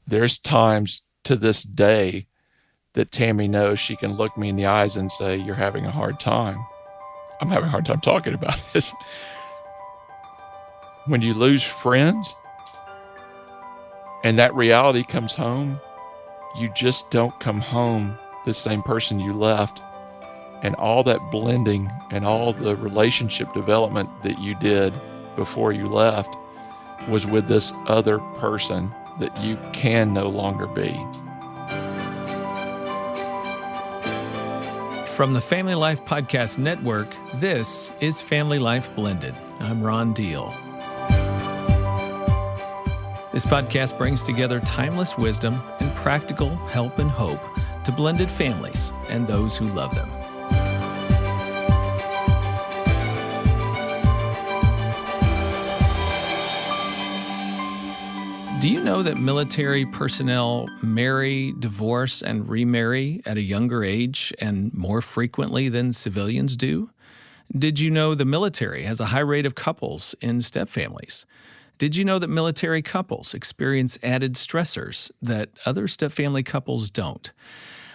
there's times to this day that Tammy knows she can look me in the eyes and say, "You're having a hard time." I'm having a hard time talking about it. When you lose friends and that reality comes home, you just don't come home the same person you left. And all that blending and all the relationship development that you did before you left was with this other person that you can no longer be. From the Family Life Podcast Network, this is Family Life Blended. I'm Ron Deal. This podcast brings together timeless wisdom and practical help and hope to blended families and those who love them. Do you know that military personnel marry, divorce, and remarry at a younger age and more frequently than civilians do? Did you know the military has a high rate of couples in stepfamilies? Did you know that military couples experience added stressors that other stepfamily couples don't?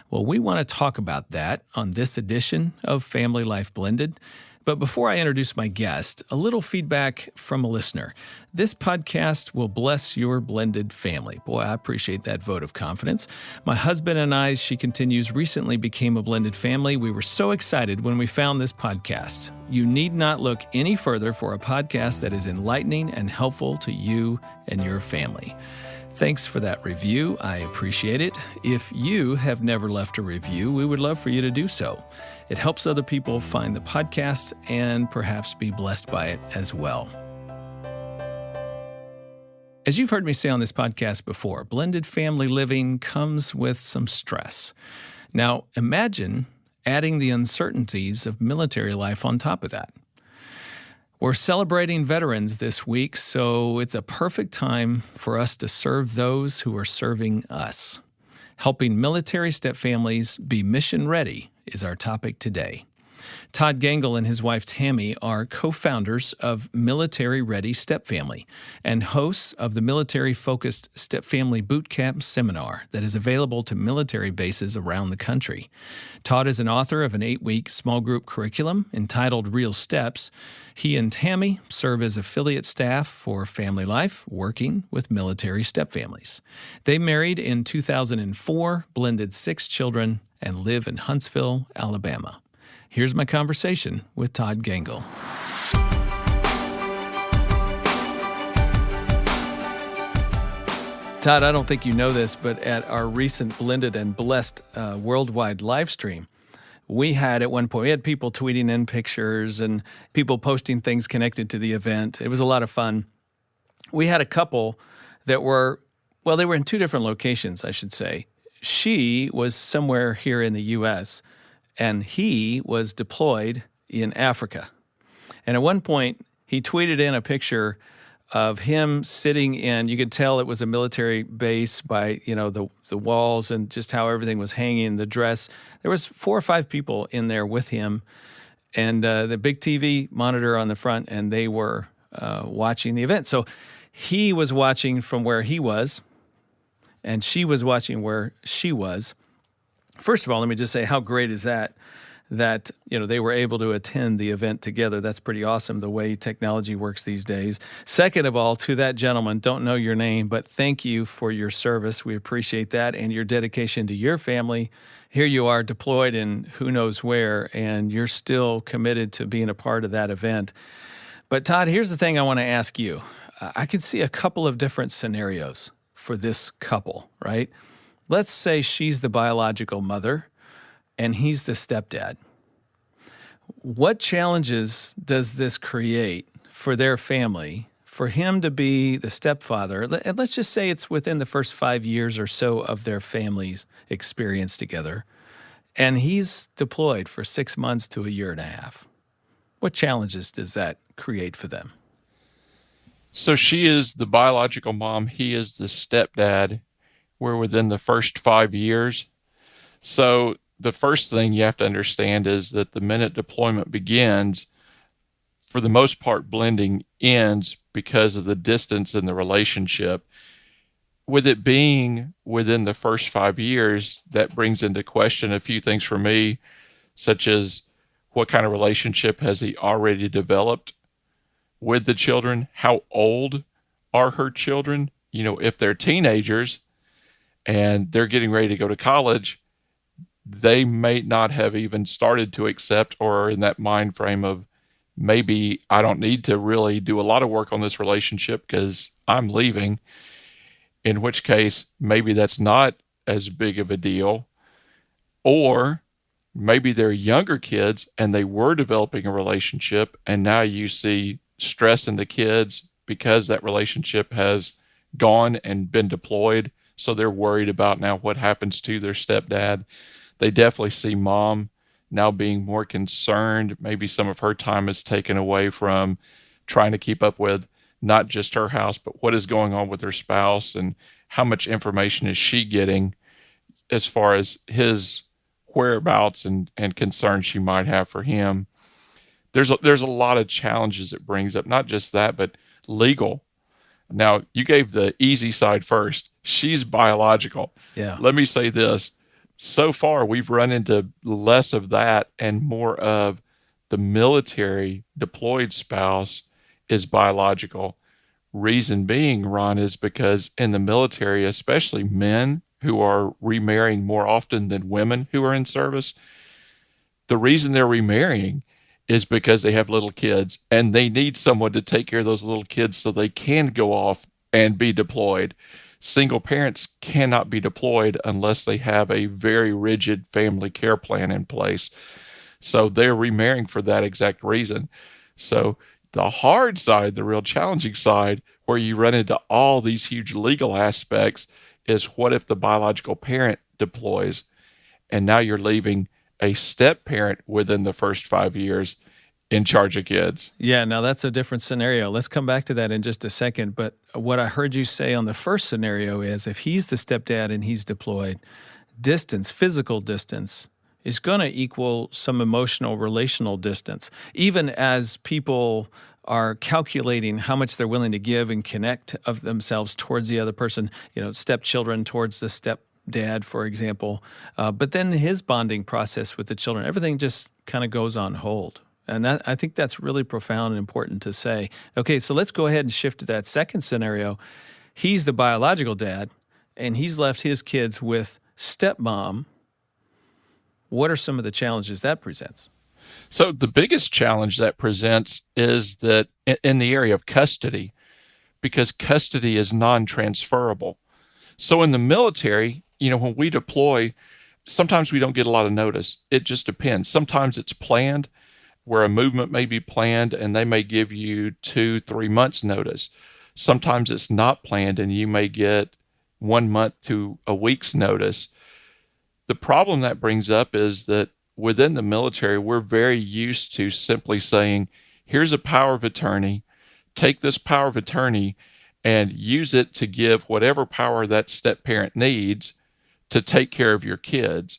Well, we want to talk about that on this edition of Family Life Blended. But before I introduce my guest, a little feedback from a listener. This podcast will bless your blended family. Boy, I appreciate that vote of confidence. My husband and I, she continues, recently became a blended family. We were so excited when we found this podcast. You need not look any further for a podcast that is enlightening and helpful to you and your family. Thanks for that review. I appreciate it. If you have never left a review, we would love for you to do so. It helps other people find the podcast and perhaps be blessed by it as well. As you've heard me say on this podcast before, blended family living comes with some stress. Now, imagine adding the uncertainties of military life on top of that. We're celebrating veterans this week, so it's a perfect time for us to serve those who are serving us. Helping military stepfamilies be mission ready is our topic today. Todd Gangl and his wife Tammy are co-founders of Military Ready Stepfamily and hosts of the military-focused Stepfamily Bootcamp seminar that is available to military bases around the country. Todd is an author of an 8-week small group curriculum entitled Real Steps. He and Tammy serve as affiliate staff for FamilyLife, working with military stepfamilies. They married in 2004, blended 6 children, and live in Huntsville, Alabama. Here's my conversation with Todd Gangl. Todd, I don't think you know this, but at our recent Blended and Blessed worldwide live stream, we had at one point, we had people tweeting in pictures and people posting things connected to the event. It was a lot of fun. We had a couple that were, well, they were in 2 different locations, I should say. She was somewhere here in the U.S., and he was deployed in Africa. And at one point, he tweeted in a picture of him sitting in, you could tell it was a military base by, the walls and just how everything was hanging, the dress. There was 4 or 5 people in there with him and the big TV monitor on the front, and they were watching the event. So he was watching from where he was, and she was watching where she was. First of all, let me just say, how great is that they were able to attend the event together. That's pretty awesome, the way technology works these days. Second of all, to that gentleman, don't know your name, but thank you for your service. We appreciate that and your dedication to your family. Here you are deployed in who knows where, and you're still committed to being a part of that event. But Todd, here's the thing I want to ask you. I can see a couple of different scenarios for this couple, right? Let's say she's the biological mother and he's the stepdad. What challenges does this create for their family, for him to be the stepfather? And let's just say it's within the first 5 years or so of their family's experience together, and he's deployed for 6 months to a year and a half. What challenges does that create for them? So she is the biological mom. He is the stepdad. We're within the first 5 years. So the first thing you have to understand is that the minute deployment begins, for the most part, blending ends because of the distance in the relationship. with it being within the first 5 years, that brings into question a few things for me, such as what kind of relationship has he already developed with the children? How old are her children? If they're teenagers and they're getting ready to go to college, they may not have even started to accept or are in that mind frame of maybe I don't need to really do a lot of work on this relationship because I'm leaving, in which case maybe that's not as big of a deal. Or maybe they're younger kids and they were developing a relationship, and now you see stress in the kids because that relationship has gone and been deployed. So they're worried about now what happens to their stepdad. They definitely see mom now being more concerned. Maybe some of her time is taken away from trying to keep up with not just her house, but what is going on with her spouse and how much information is she getting as far as his whereabouts and concerns she might have for him. There's a lot of challenges it brings up, not just that, but legal. Now, you gave the easy side first. She's biological. Yeah. Let me say this. So far, we've run into less of that and more of the military deployed spouse is biological. Reason being, Ron, is because in the military, especially men who are remarrying more often than women who are in service, the reason they're remarrying is because they have little kids and they need someone to take care of those little kids so they can go off and be deployed. Single parents cannot be deployed unless they have a very rigid family care plan in place. So they're remarrying for that exact reason. So the hard side, the real challenging side, where you run into all these huge legal aspects, is what if the biological parent deploys and now you're leaving a step parent within the first 5 years in charge of kids? Yeah, now that's a different scenario. Let's come back to that in just a second. But what I heard you say on the first scenario is if he's the stepdad and he's deployed, distance, physical distance, is going to equal some emotional, relational distance. Even as people are calculating how much they're willing to give and connect of themselves towards the other person, stepchildren towards the stepdad, for example. But then his bonding process with the children, everything just kind of goes on hold. And I think that's really profound and important to say. Okay, so let's go ahead and shift to that second scenario. He's the biological dad, and he's left his kids with stepmom. What are some of the challenges that presents? So the biggest challenge that presents is that in the area of custody, because custody is non-transferable. So in the military, when we deploy, sometimes we don't get a lot of notice. It just depends. Sometimes it's planned, where a movement may be planned and they may give you 2-3 months notice. Sometimes it's not planned and you may get 1 month to a week's notice. The problem that brings up is that within the military, we're very used to simply saying, here's a power of attorney, take this power of attorney and use it to give whatever power that step parent needs to take care of your kids.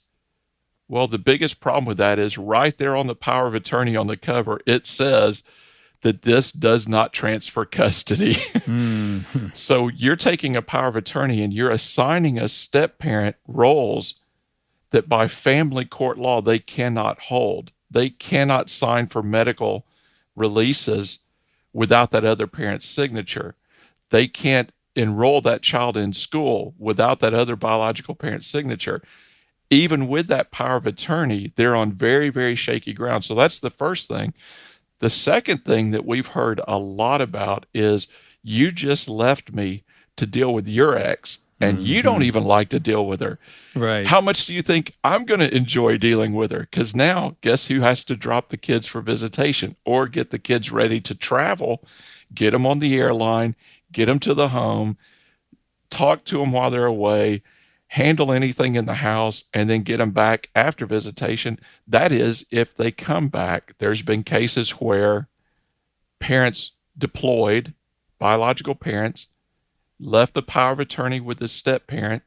Well, the biggest problem with that is right there on the power of attorney on the cover, it says that this does not transfer custody. Mm-hmm. So you're taking a power of attorney and you're assigning a step parent roles that by family court law, they cannot hold. They cannot sign for medical releases without that other parent's signature. They can't enroll that child in school without that other biological parent's signature. Even with that power of attorney, they're on very, very shaky ground. So that's the first thing. The second thing that we've heard a lot about is you just left me to deal with your ex, and you don't even like to deal with her. Right. How much do you think I'm going to enjoy dealing with her? Because now, guess who has to drop the kids for visitation or get the kids ready to travel, get them on the airline, get them to the home, talk to them while they're away, handle anything in the house, and then get them back after visitation. That is, if they come back. There's been cases where parents deployed, biological parents, left the power of attorney with the step parent.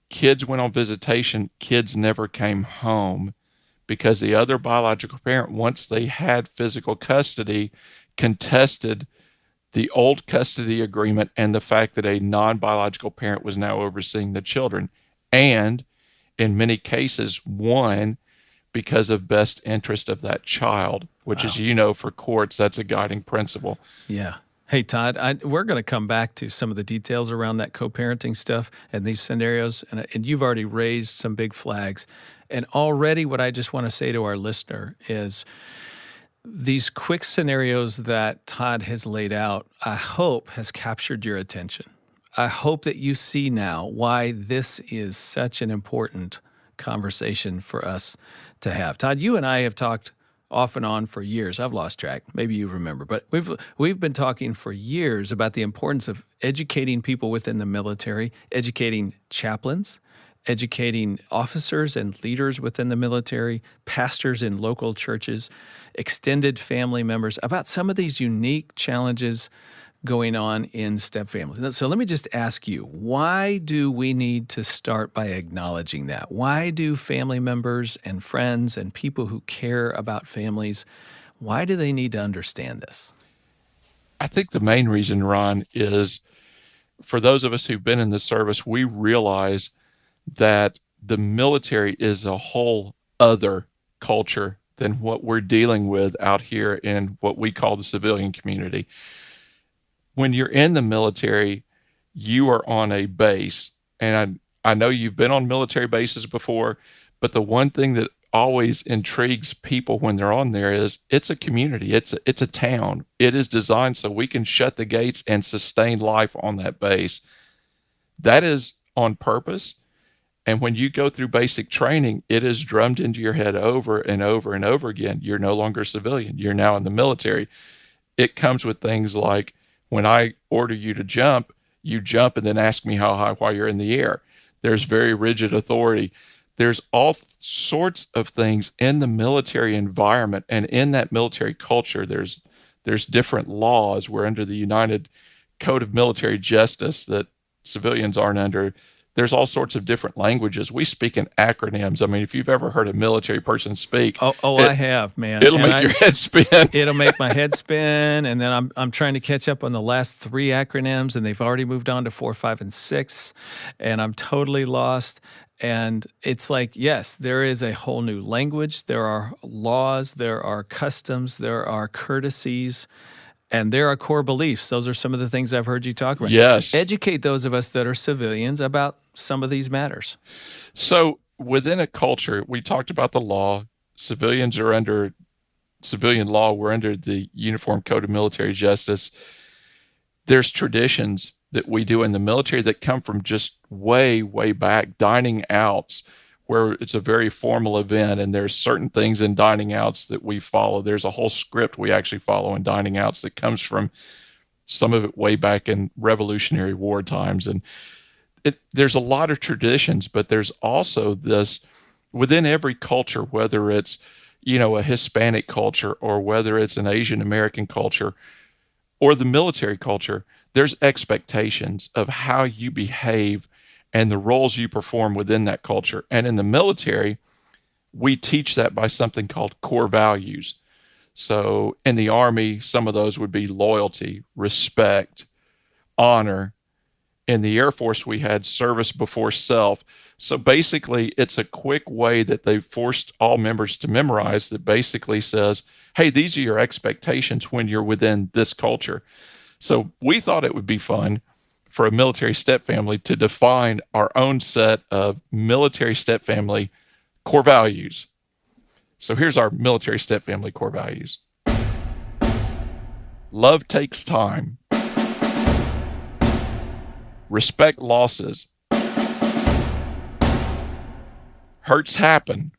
Kids went on visitation. Kids never came home because the other biological parent, once they had physical custody, contested the old custody agreement and the fact that a non-biological parent was now overseeing the children. And in many cases, one, because of best interest of that child, which is, for courts, that's a guiding principle. Yeah. Hey, Todd, we're going to come back to some of the details around that co-parenting stuff and these scenarios, and you've already raised some big flags. And already what I just want to say to our listener is these quick scenarios that Todd has laid out, I hope has captured your attention. I hope that you see now why this is such an important conversation for us to have. Todd, you and I have talked off and on for years. I've lost track. Maybe you remember, but we've been talking for years about the importance of educating people within the military, educating chaplains, educating officers and leaders within the military, pastors in local churches, extended family members about some of these unique challenges going on in step families. So let me just ask you, why do we need to start by acknowledging that? Why do family members and friends and people who care about families, why do they need to understand this? I think the main reason, Ron, is for those of us who've been in the service, we realize that the military is a whole other culture than what we're dealing with out here in what we call the civilian community. When you're in the military, you are on a base. And I know you've been on military bases before, but the one thing that always intrigues people when they're on there is it's a community. It's a town. It is designed so we can shut the gates and sustain life on that base. That is on purpose. And when you go through basic training, it is drummed into your head over and over and over again. You're no longer a civilian. You're now in the military. It comes with things like, when I order you to jump, you jump and then ask me how high while you're in the air. There's very rigid authority. There's all sorts of things in the military environment, and in that military culture, there's different laws. We're under the United Code of Military Justice that civilians aren't under. There's all sorts of different languages. We speak in acronyms. I mean, if you've ever heard a military person speak, I have, man. It'll make your head spin. It'll make my head spin, and then I'm trying to catch up on the last 3 acronyms, and they've already moved on to 4, 5, and 6, and I'm totally lost. And it's like, yes, there is a whole new language. There are laws, there are customs, there are courtesies, and there are core beliefs. Those are some of the things I've heard you talk about. Yes. Educate those of us that are civilians about some of these matters. So within a culture, we talked about the law. Civilians are under civilian law. We're under the Uniform Code of Military Justice. There's traditions that we do in the military that come from just way, way back, dining outs, where it's a very formal event, and there's certain things in dining outs that we follow. There's a whole script we actually follow in dining outs that comes from some of it way back in Revolutionary War times. And there's a lot of traditions, but there's also this within every culture, whether it's, a Hispanic culture or whether it's an Asian American culture or the military culture, there's expectations of how you behave and the roles you perform within that culture. And in the military, we teach that by something called core values. So in the Army, some of those would be loyalty, respect, honor. In the Air Force, we had service before self. So basically, it's a quick way that they forced all members to memorize that basically says, hey, these are your expectations when you're within this culture. So we thought it would be fun for a military step family to define our own set of military step family core values. So here's our military step family core values. Love takes time. Respect losses. Hurts happen.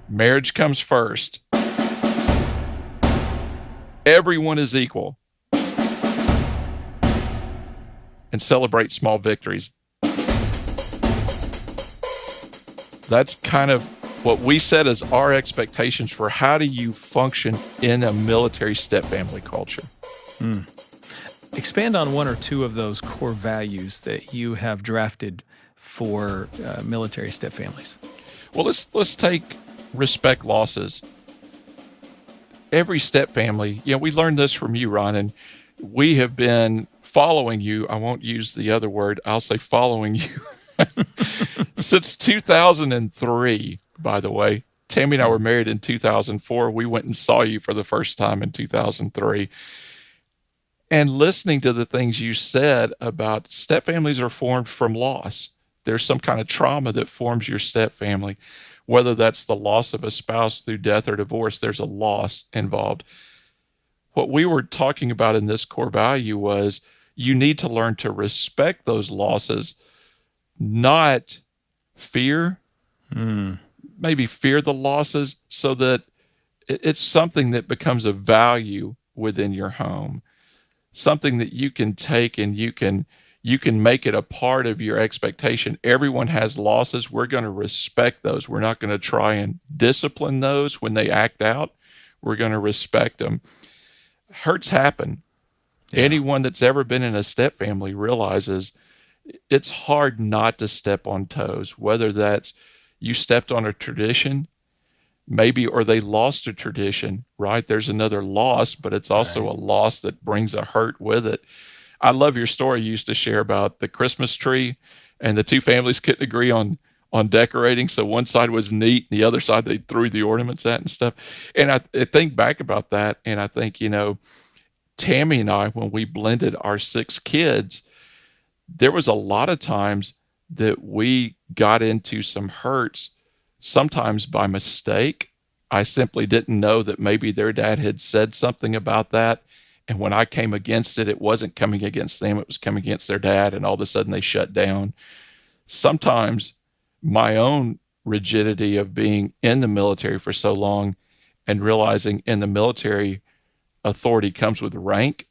Marriage comes first. Everyone is equal. And celebrate small victories. That's kind of what we set as our expectations for how do you function in a military step family culture. Expand on 1 or 2 of those core values that you have drafted for military step families. Well, let's take respect losses. every step family, we learned this from you, Ron, and we have been following you. I won't use the other word. I'll say following you since 2003, by the way. Tammy and I were married in 2004. We went and saw you for the first time in 2003. And listening to the things you said about step families are formed from loss. There's some kind of trauma that forms your step family, whether that's the loss of a spouse through death or divorce. There's a loss involved. What we were talking about in this core value was you need to learn to respect those losses, not fear, maybe fear the losses, so that it's something that becomes a value within your home, something that you can take and you can make it a part of your expectation. Everyone has losses. We're going to respect those. We're not going to try and discipline those when they act out. We're going to respect them. Hurts happen. Yeah. Anyone that's ever been in a step family realizes it's hard not to step on toes, whether that's you stepped on a tradition, maybe, or they lost a tradition, right? There's another loss, but it's also a loss that brings a hurt with it. I love your story you used to share about the Christmas tree, and the two families couldn't agree on decorating. So one side was neat, and the other side they threw the ornaments at and stuff. And I think back about that, and I think, Tammy and I, when we blended our 6 kids, there was a lot of times that we got into some hurts, sometimes by mistake. I simply didn't know that maybe their dad had said something about that. And when I came against it, it wasn't coming against them, it was coming against their dad. And all of a sudden they shut down. Sometimes my own rigidity of being in the military for so long and realizing in the military, authority comes with rank.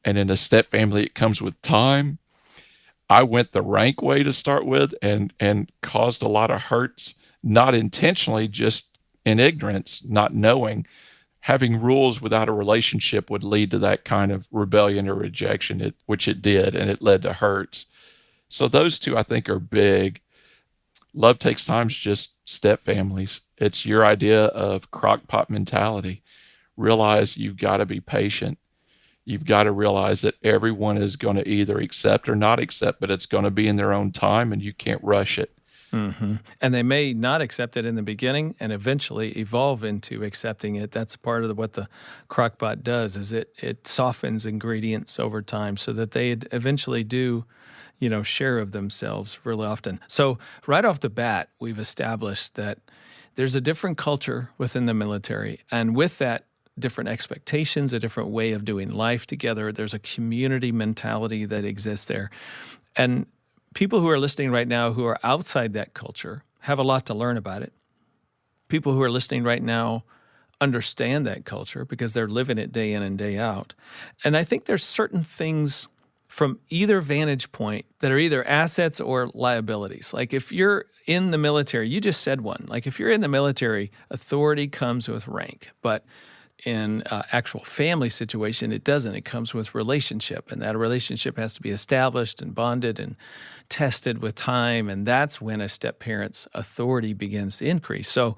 And in a step family, it comes with time. I went the rank way to start with and caused a lot of hurts, not intentionally, just in ignorance, not knowing. Having rules without a relationship would lead to that kind of rebellion or rejection, which it did, and it led to hurts. So those two, I think, are big. Love takes time is just step families. It's your idea of crock pot mentality. Realize you've got to be patient. You've got to realize that everyone is going to either accept or not accept, but it's going to be in their own time, and you can't rush it. Mm-hmm. And they may not accept it in the beginning and eventually evolve into accepting it. That's part of what the crockpot does, is it softens ingredients over time so that they eventually do, share of themselves really often. So right off the bat, we've established that there's a different culture within the military. And with that, different expectations, a different way of doing life together. There's a community mentality that exists there. And people who are listening right now who are outside that culture have a lot to learn about it. People who are listening right now understand that culture because they're living it day in and day out. And I think there's certain things from either vantage point that are either assets or liabilities. Like if you're in the military, you just said one. Like if you're in the military, authority comes with rank. But in actual family situation, it doesn't. It comes with relationship, and that relationship has to be established and bonded and tested with time, and that's when a step-parent's authority begins to increase. So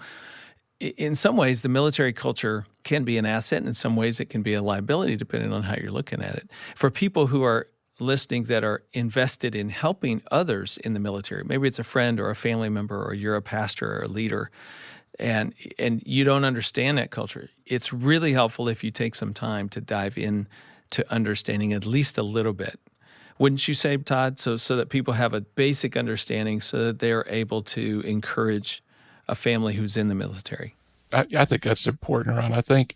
in some ways, the military culture can be an asset, and in some ways it can be a liability, depending on how you're looking at it. For people who are listening that are invested in helping others in the military, maybe it's a friend or a family member, or you're a pastor or a leader, and you don't understand that culture, it's really helpful if you take some time to dive in to understanding at least a little bit. Wouldn't you say, Todd? So that people have a basic understanding so that they're able to encourage a family who's in the military. I think that's important, Ron. I think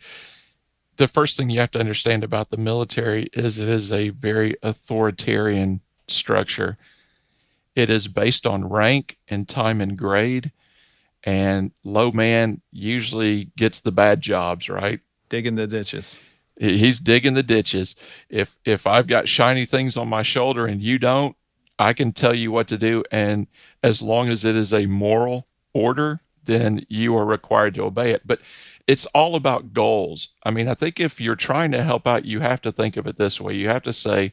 the first thing you have to understand about the military is it is a very authoritarian structure. It is based on rank and time and grade. And low man usually gets the bad jobs, right? Digging the ditches. He's digging the ditches. If I've got shiny things on my shoulder and you don't, I can tell you what to do. And as long as it is a moral order, then you are required to obey it. But it's all about goals. I mean, I think if you're trying to help out, you have to think of it this way. You have to say,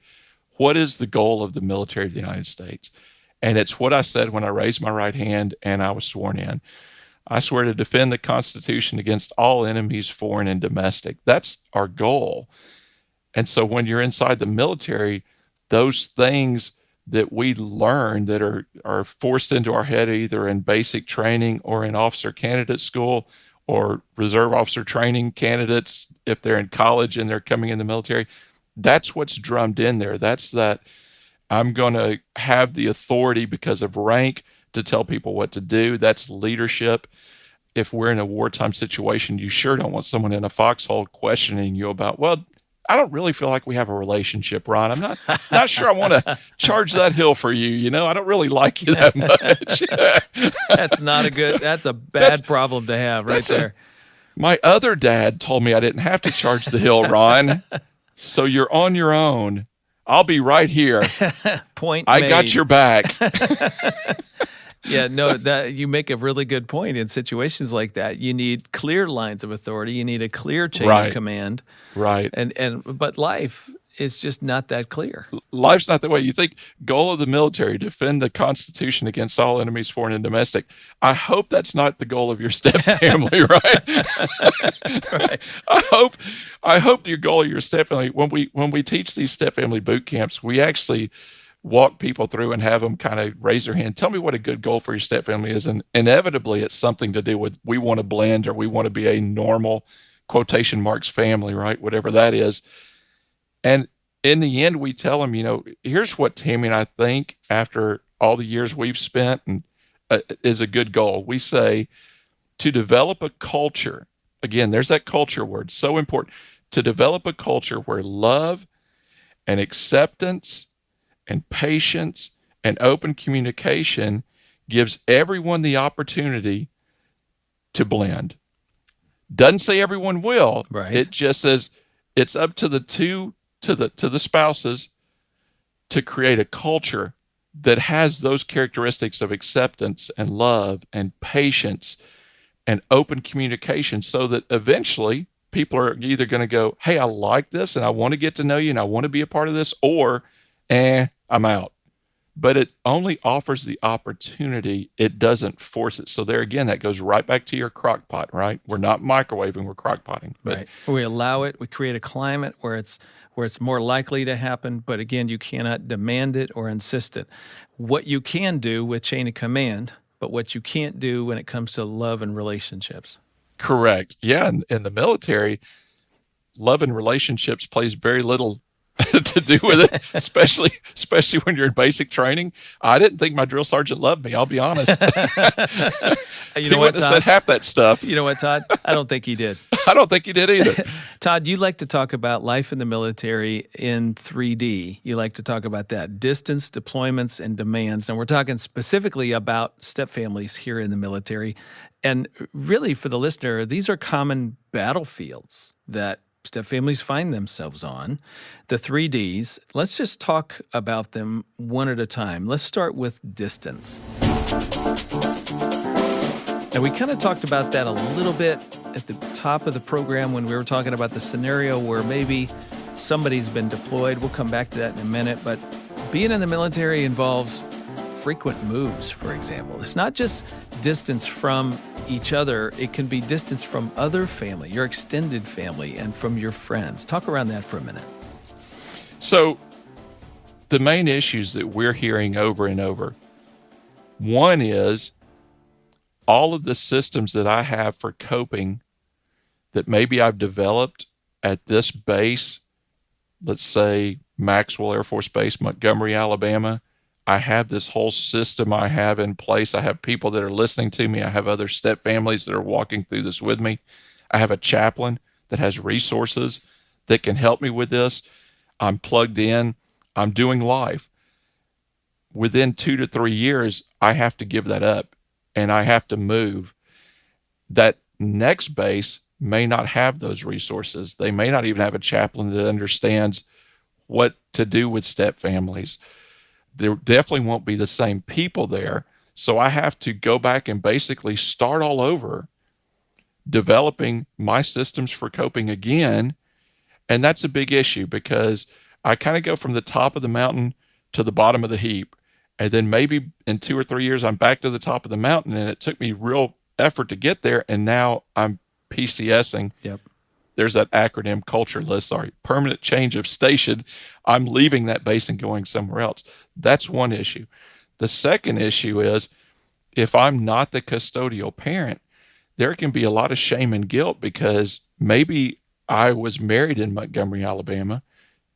what is the goal of the military of the United States? And it's what I said when I raised my right hand and I was sworn in. I swear to defend the Constitution against all enemies, foreign and domestic. That's our goal. And so when you're inside the military, those things that we learn that are forced into our head either in basic training or in officer candidate school or reserve officer training candidates, if they're in college and they're coming in the military, that's what's drummed in there. That's that I'm going to have the authority because of rank to tell people what to do. That's leadership. If we're in a wartime situation, you sure don't want someone in a foxhole questioning you about, well, I don't really feel like we have a relationship, Ron. I'm not sure I want to charge that hill for you. You know, I don't really like you that much. That's a bad problem to have right there. My other dad told me I didn't have to charge the hill, Ron. So you're on your own. I'll be right here. Point I made. got your back. Yeah, no, that you make a really good point. In situations like that, you need clear lines of authority. You need a clear chain of command. Right. But life is just not that clear. Life's not that way. You think goal of the military, defend the Constitution against all enemies, foreign and domestic. I hope that's not the goal of your step family, right? Right. I hope your goal of your step family, when we teach these step family boot camps, we actually walk people through and have them kind of raise their hand. Tell me what a good goal for your step family is. And inevitably it's something to do with, we want to blend or we want to be a normal quotation marks family, right? Whatever that is. And in the end, we tell them, you know, here's what Tammy and I think after all the years we've spent and is a good goal. We say to develop a culture, again, there's that culture word, so important, to develop a culture where love and acceptance and patience and open communication gives everyone the opportunity to blend. Doesn't say everyone will. Right. It just says it's up to the spouses to create a culture that has those characteristics of acceptance and love and patience and open communication, so that eventually people are either going to go, hey, I like this and I want to get to know you and I want to be a part of this, or I'm out. But it only offers the opportunity. It doesn't force it. So there again, that goes right back to your crock pot, right? We're not microwaving, we're crock potting. Right. We allow it. We create a climate where it's more likely to happen. But again, you cannot demand it or insist it. What you can do with chain of command, but what you can't do when it comes to love and relationships. Correct. Yeah. In the military, love and relationships plays very little to do with it, especially when you're in basic training. I didn't think my drill sergeant loved me. I'll be honest. You know what, Todd? Said half that stuff. You know what, Todd? I don't think he did. I don't think he did either. Todd, you like to talk about life in the military in 3D. You like to talk about that: distance, deployments, and demands. And we're talking specifically about step families here in the military. And really, for the listener, these are common battlefields that step families find themselves on. The 3Ds, let's just talk about them one at a time. Let's start with distance. And we kind of talked about that a little bit at the top of the program when we were talking about the scenario where maybe somebody's been deployed. We'll come back to that in a minute. But being in the military involves frequent moves, for example. It's not just distance from each other. It can be distance from other family, your extended family, and from your friends. Talk around that for a minute. So the main issues that we're hearing over and over, one is all of the systems that I have for coping that maybe I've developed at this base, let's say Maxwell Air Force Base, Montgomery, Alabama. I have this whole system I have in place. I have people that are listening to me. I have other step families that are walking through this with me. I have a chaplain that has resources that can help me with this. I'm plugged in. I'm doing life. Within 2 to 3 years, I have to give that up and I have to move. That next base may not have those resources. They may not even have a chaplain that understands what to do with step families. There definitely won't be the same people there. So I have to go back and basically start all over, developing my systems for coping again. And that's a big issue because I kind of go from the top of the mountain to the bottom of the heap. And then maybe in 2 or 3 years, I'm back to the top of the mountain. And it took me real effort to get there, and now I'm PCSing. Yep. There's that acronym, culture list, sorry, permanent change of station. I'm leaving that base and going somewhere else. That's one issue. The second issue is, if I'm not the custodial parent, there can be a lot of shame and guilt, because maybe I was married in Montgomery, Alabama,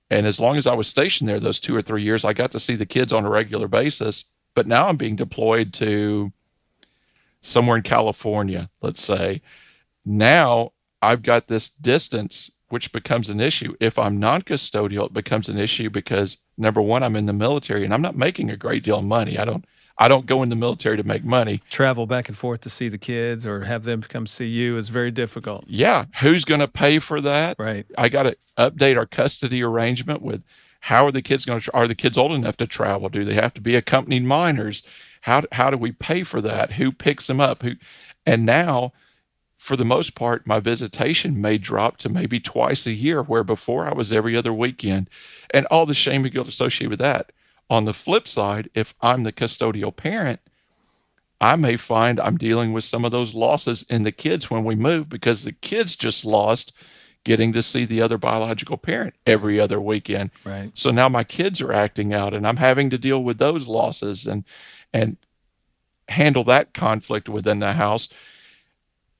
and as long as I was stationed there those 2 or 3 years, I got to see the kids on a regular basis. But now I'm being deployed to somewhere in California, let's say. Now I've got this distance, which becomes an issue. If I'm non-custodial, it becomes an issue because, number one, I'm in the military and I'm not making a great deal of money. I don't go in the military to make money. Travel back and forth to see the kids or have them come see you is very difficult. Yeah. Who's going to pay for that? Right. I got to update our custody arrangement with, how are the kids going to, are the kids old enough to travel? Do they have to be accompanied minors? How do we pay for that? Who picks them up? And now, for the most part, my visitation may drop to maybe twice a year, where before I was every other weekend, and all the shame and guilt associated with that. On the flip side, if I'm the custodial parent, I may find I'm dealing with some of those losses in the kids when we move, because the kids just lost getting to see the other biological parent every other weekend. Right. So now my kids are acting out and I'm having to deal with those losses and handle that conflict within the house.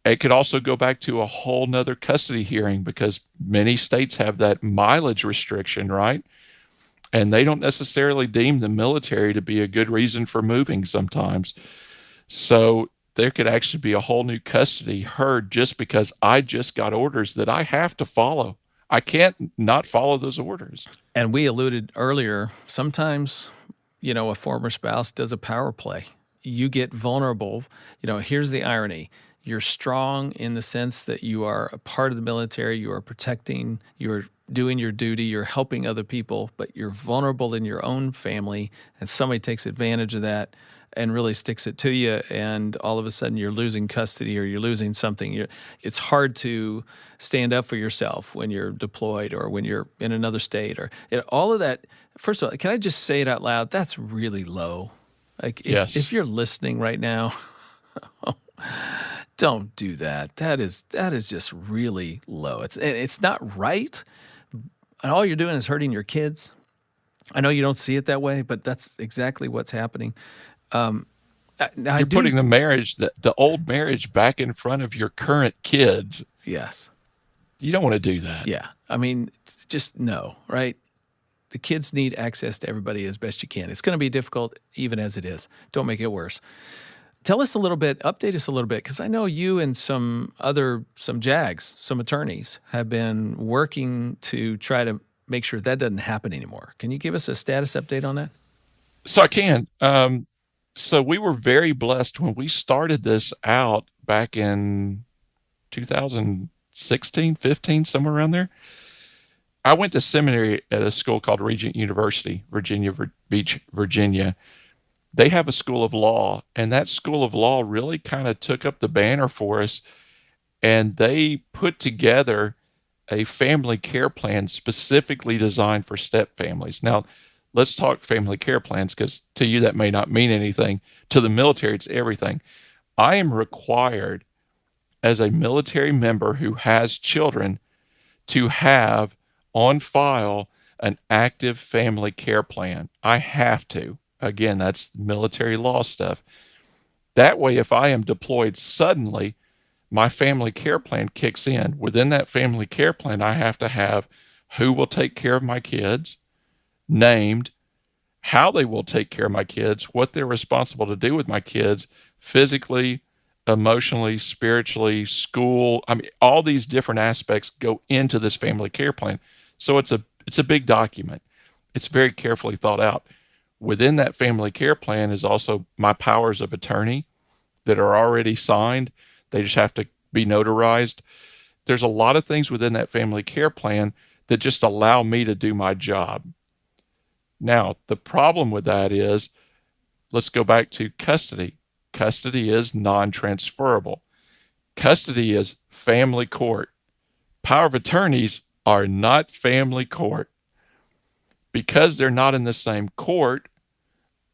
It could also go back to a whole nother custody hearing, because many states have that mileage restriction, right? And they don't necessarily deem the military to be a good reason for moving sometimes. So there could actually be a whole new custody heard just because I just got orders that I have to follow. I can't not follow those orders. And we alluded earlier, sometimes, a former spouse does a power play. You get vulnerable. Here's the irony. You're strong in the sense that you are a part of the military, you are protecting, you're doing your duty, you're helping other people, but you're vulnerable in your own family, and somebody takes advantage of that and really sticks it to you, and all of a sudden you're losing custody or you're losing something. It's hard to stand up for yourself when you're deployed or when you're in another state, or all of that. First of all, can I just say it out loud? That's really low. Yes. If you're listening right now, don't do that. That is just really low. It's not right. And all you're doing is hurting your kids. I know you don't see it that way, but that's exactly what's happening. You're putting the marriage, the old marriage, back in front of your current kids. Yes. You don't want to do that. Yeah. I mean, just no, right? The kids need access to everybody as best you can. It's going to be difficult even as it is. Don't make it worse. Tell us a little bit, update us a little bit, because I know you and some JAGs, some attorneys, have been working to try to make sure that doesn't happen anymore. Can you give us a status update on that? So I can. So we were very blessed when we started this out back in 2016, 15, somewhere around there. I went to seminary at a school called Regent University, Virginia Beach, Virginia. They have a school of law, and that school of law really kind of took up the banner for us, and they put together a family care plan specifically designed for step families. Now, let's talk family care plans, because to you that may not mean anything. To the military, it's everything. I am required as a military member who has children to have on file an active family care plan. I have to. Again, that's military law stuff. That way, if I am deployed suddenly, my family care plan kicks in. Within that family care plan, I have to have who will take care of my kids, named, how they will take care of my kids, what they're responsible to do with my kids, physically, emotionally, spiritually, school. I mean, all these different aspects go into this family care plan. So it's a big document. It's very carefully thought out. Within that family care plan is also my powers of attorney that are already signed. They just have to be notarized. There's a lot of things within that family care plan that just allow me to do my job. Now, the problem with that is, let's go back to custody. Custody is non-transferable. Custody is family court. Power of attorneys are not family court. Because they're not in the same court,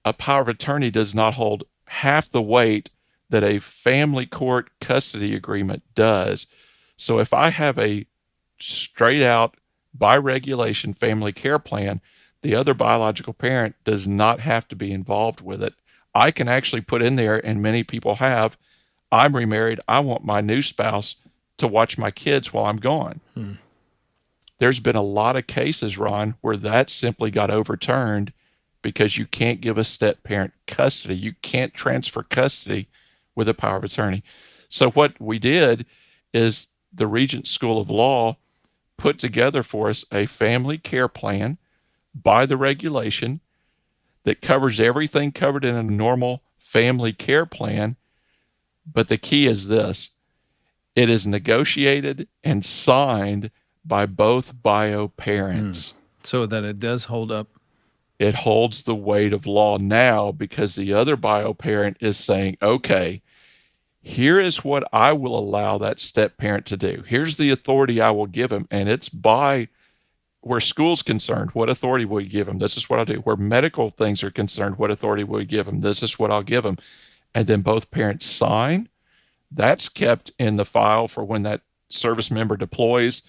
a power of attorney does not hold half the weight that a family court custody agreement does. So if I have a straight out, by regulation, family care plan, the other biological parent does not have to be involved with it. I can actually put in there, and many people have, I'm remarried. I want my new spouse to watch my kids while I'm gone. There's been a lot of cases, Ron, where that simply got overturned because you can't give a step parent custody. You can't transfer custody with a power of attorney. So what we did is the Regents School of Law put together for us a family care plan by the regulation that covers everything covered in a normal family care plan. But the key is this: it is negotiated and signed by both bio parents. So that it does hold up. It holds the weight of law now because the other bio parent is saying, okay, here is what I will allow that step parent to do. Here's the authority I will give him. And it's by where school's concerned, what authority will you give him? This is what I'll do. Where medical things are concerned, what authority will you give him? This is what I'll give him. And then both parents sign. That's kept in the file for when that service member deploys.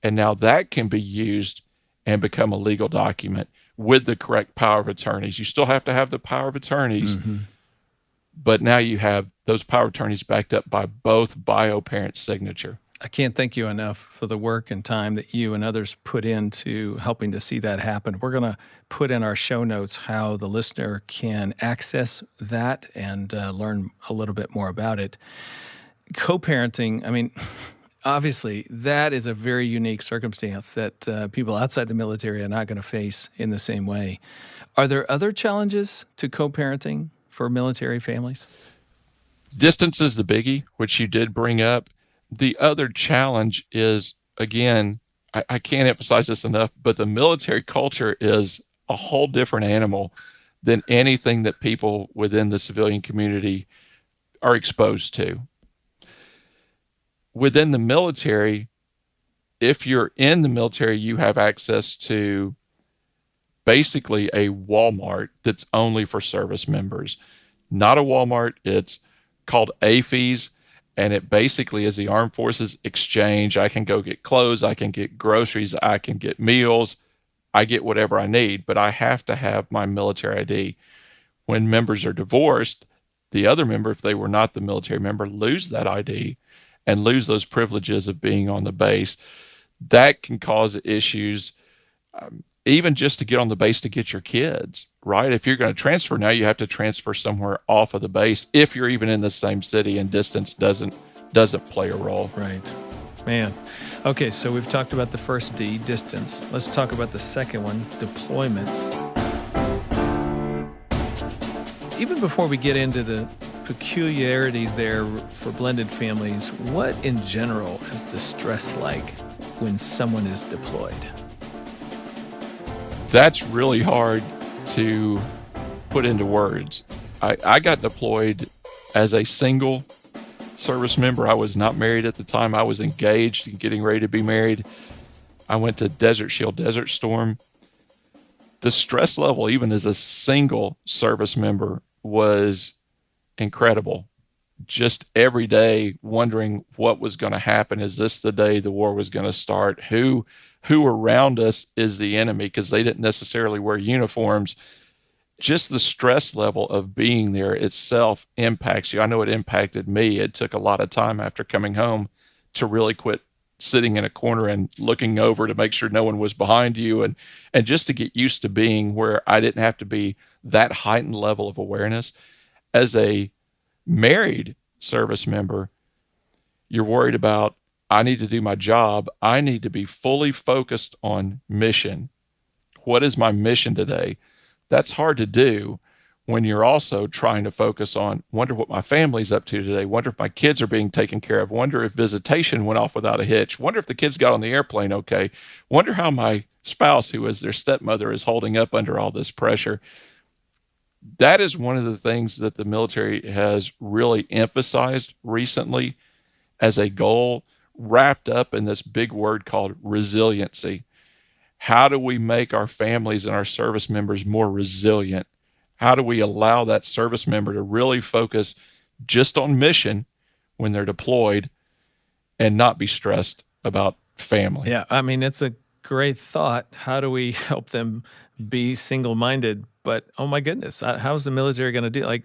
And now that can be used and become a legal document with the correct power of attorneys. You still have to have the power of attorneys, but now you have those power of attorneys backed up by both bio parents' signature. I can't thank you enough for the work and time that you and others put into helping to see that happen. We're going to put in our show notes how the listener can access that and learn a little bit more about it. Co-parenting, I mean, obviously, that is a very unique circumstance that people outside the military are not going to face in the same way. Are there other challenges to co-parenting for military families? Distance is the biggie, which you did bring up. The other challenge is, again, I can't emphasize this enough, but the military culture is a whole different animal than anything that people within the civilian community are exposed to. Within the military, if you're in the military, you have access to basically a Walmart that's only for service members. Not a Walmart, it's called AFES, and it basically is the Armed Forces Exchange. I can go get clothes, I can get groceries, I can get meals, I get whatever I need, but I have to have my military ID. When members are divorced, the other member, if they were not the military member, lose that ID and lose those privileges of being on the base. That can cause issues, even just to get on the base to get your kids, right? If you're going to transfer now, you have to transfer somewhere off of the base if you're even in the same city, and distance doesn't play a role. Right. Man. Okay, so we've talked about the first D, distance. Let's talk about the second one, deployments. Even before we get into the peculiarities there for blended families, what in general is the stress like when someone is deployed? That's really hard to put into words. I got deployed as a single service member. I was not married at the time. I was engaged and getting ready to be married. I went to Desert Shield, Desert Storm. The stress level, even as a single service member, was incredible. Just every day wondering what was going to happen. Is this the day the war was going to start? Who around us is the enemy? Because they didn't necessarily wear uniforms. Just the stress level of being there itself impacts you. I know it impacted me. It took a lot of time after coming home to really quit sitting in a corner and looking over to make sure no one was behind you, and just to get used to being where I didn't have to be that heightened level of awareness. As a married service member, you're worried about, I need to do my job. I need to be fully focused on mission. What is my mission today? That's hard to do when you're also trying to focus on, wonder what my family's up to today, wonder if my kids are being taken care of, wonder if visitation went off without a hitch, wonder if the kids got on the airplane okay, wonder how my spouse, who is their stepmother, is holding up under all this pressure. That is one of the things that the military has really emphasized recently as a goal, wrapped up in this big word called resiliency. How do we make our families and our service members more resilient? How do we allow that service member to really focus just on mission when they're deployed and not be stressed about family. Yeah, I mean, it's a great thought. How do we help them be single-minded? But oh my goodness, how's the military going to do? Like,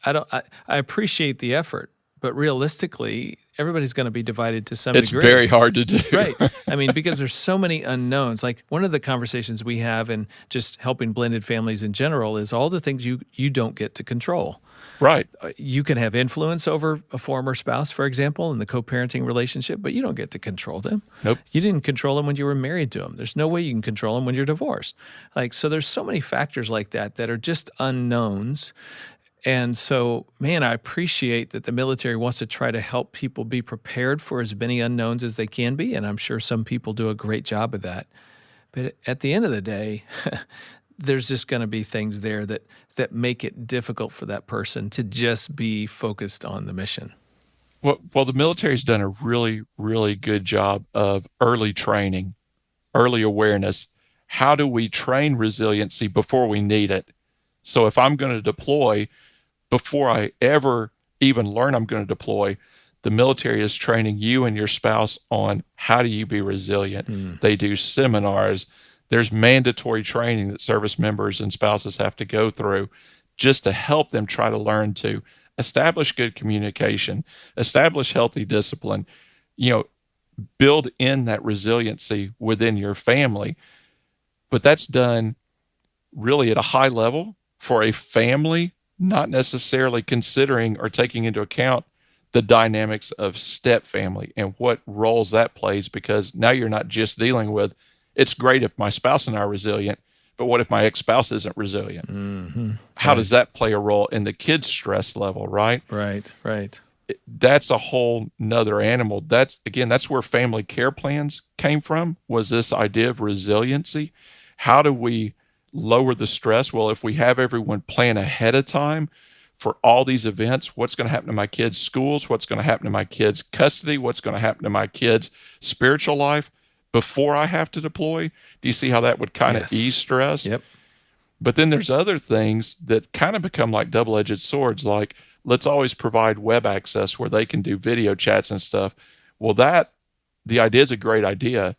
I appreciate the effort, but realistically, everybody's going to be divided to some It's degree. very hard to do. Right. I mean, because there's so many unknowns. Like one of the conversations we have in just helping blended families in general is all the things you don't get to control. Right. You can have influence over a former spouse, for example, in the co-parenting relationship, but you don't get to control them. Nope. You didn't control them when you were married to them. There's no way you can control them when you're divorced. Like, so there's so many factors like that that are just unknowns. And so, man, I appreciate that the military wants to try to help people be prepared for as many unknowns as they can be. And I'm sure some people do a great job of that. But at the end of the day, there's just going to be things there that make it difficult for that person to just be focused on the mission. Well, the military's done a really, really good job of early training, early awareness. How do we train resiliency before we need it? So if I'm going to deploy, before I ever even learn I'm going to deploy, the military is training you and your spouse on how do you be resilient. They do seminars. There's mandatory training that service members and spouses have to go through just to help them try to learn to establish good communication, establish healthy discipline, build in that resiliency within your family. But that's done really at a high level for a family, not necessarily considering or taking into account the dynamics of step family and what roles that plays, because now you're not just dealing with, it's great if my spouse and I are resilient, but what if my ex-spouse isn't resilient? Mm-hmm. How does that play a role in the kid's stress level, right? Right. That's a whole nother animal. That's where family care plans came from, was this idea of resiliency. How do we lower the stress? Well, if we have everyone plan ahead of time for all these events, what's going to happen to my kids' schools? What's going to happen to my kids' custody? What's going to happen to my kids' spiritual life before I have to deploy? Do you see how that would kind of ease stress? Yep. But then there's other things that kind of become like double-edged swords, like let's always provide web access where they can do video chats and stuff. Well, the idea is a great idea,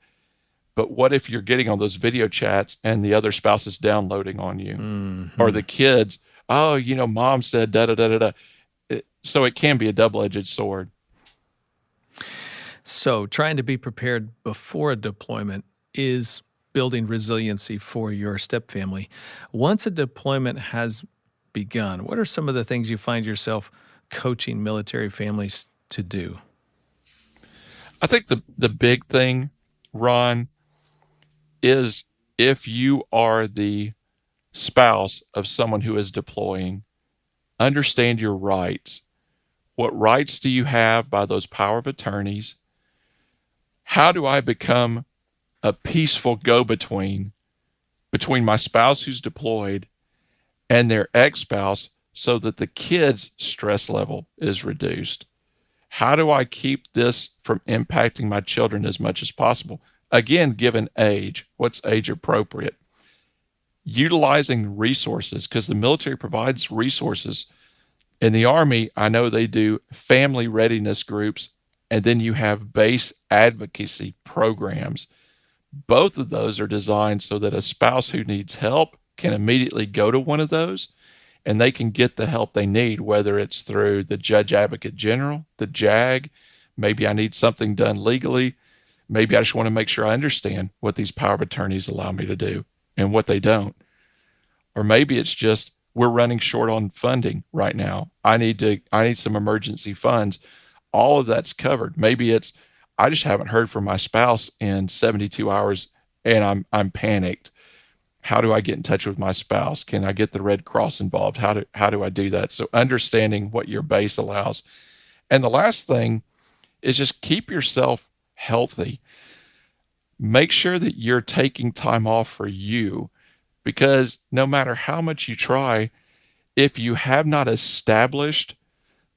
but what if you're getting on those video chats and the other spouse is downloading on you? Mm-hmm. Or the kids, mom said da-da-da-da-da. So it can be a double-edged sword. So trying to be prepared before a deployment is building resiliency for your step family. Once a deployment has begun, what are some of the things you find yourself coaching military families to do? I think the big thing, Ron, is if you are the spouse of someone who is deploying, understand your rights. What rights do you have by those power of attorneys? How do I become a peaceful go-between between my spouse who's deployed and their ex-spouse so that the kid's stress level is reduced? How do I keep this from impacting my children as much as possible? Again, given age, what's age appropriate? Utilizing resources, because the military provides resources. In the Army, I know they do family readiness groups, and then you have base advocacy programs. Both of those are designed so that a spouse who needs help can immediately go to one of those, and they can get the help they need, whether it's through the Judge Advocate General, the JAG. Maybe I need something done legally. Maybe I just want to make sure I understand what these power of attorneys allow me to do and what they don't. Or maybe it's just, we're running short on funding right now. I need some emergency funds. All of that's covered. Maybe it's, I just haven't heard from my spouse in 72 hours and I'm panicked. How do I get in touch with my spouse? Can I get the Red Cross involved? How do I do that? So understanding what your base allows. And the last thing is just keep yourself healthy. Make sure that you're taking time off for you, because no matter how much you try, if you have not established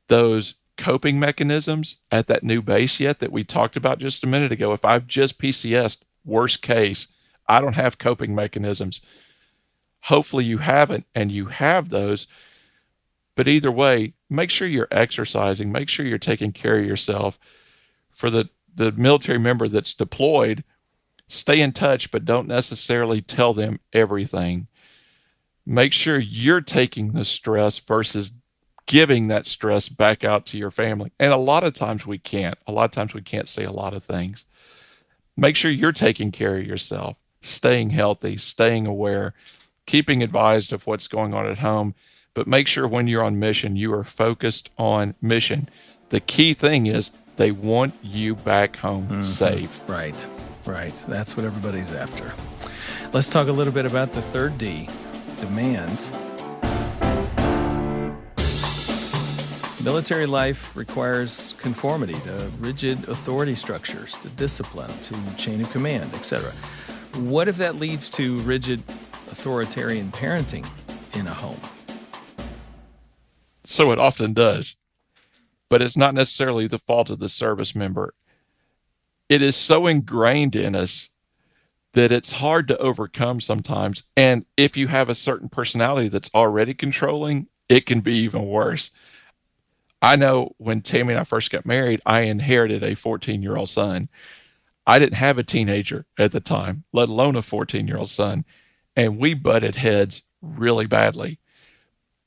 those coping mechanisms at that new base yet that we talked about just a minute ago, if I've just PCS'd, worst case, I don't have coping mechanisms. Hopefully you haven't, and you have those. But either way, make sure you're exercising, make sure you're taking care of yourself. For the military member that's deployed, stay in touch, but don't necessarily tell them everything. Make sure you're taking the stress versus giving that stress back out to your family. And a lot of times we can't. A lot of times we can't say a lot of things. Make sure you're taking care of yourself, staying healthy, staying aware, keeping advised of what's going on at home. But make sure when you're on mission, you are focused on mission. The key thing is they want you back home safe. Right. That's what everybody's after. Let's talk a little bit about the third D, demands. Military life requires conformity to rigid authority structures, to discipline, to chain of command, etc. What if that leads to rigid authoritarian parenting in a home? So it often does, but it's not necessarily the fault of the service member. It is so ingrained in us that it's hard to overcome sometimes. And if you have a certain personality that's already controlling, it can be even worse. I know when Tammy and I first got married, I inherited a 14-year-old son. I didn't have a teenager at the time, let alone a 14-year-old son. And we butted heads really badly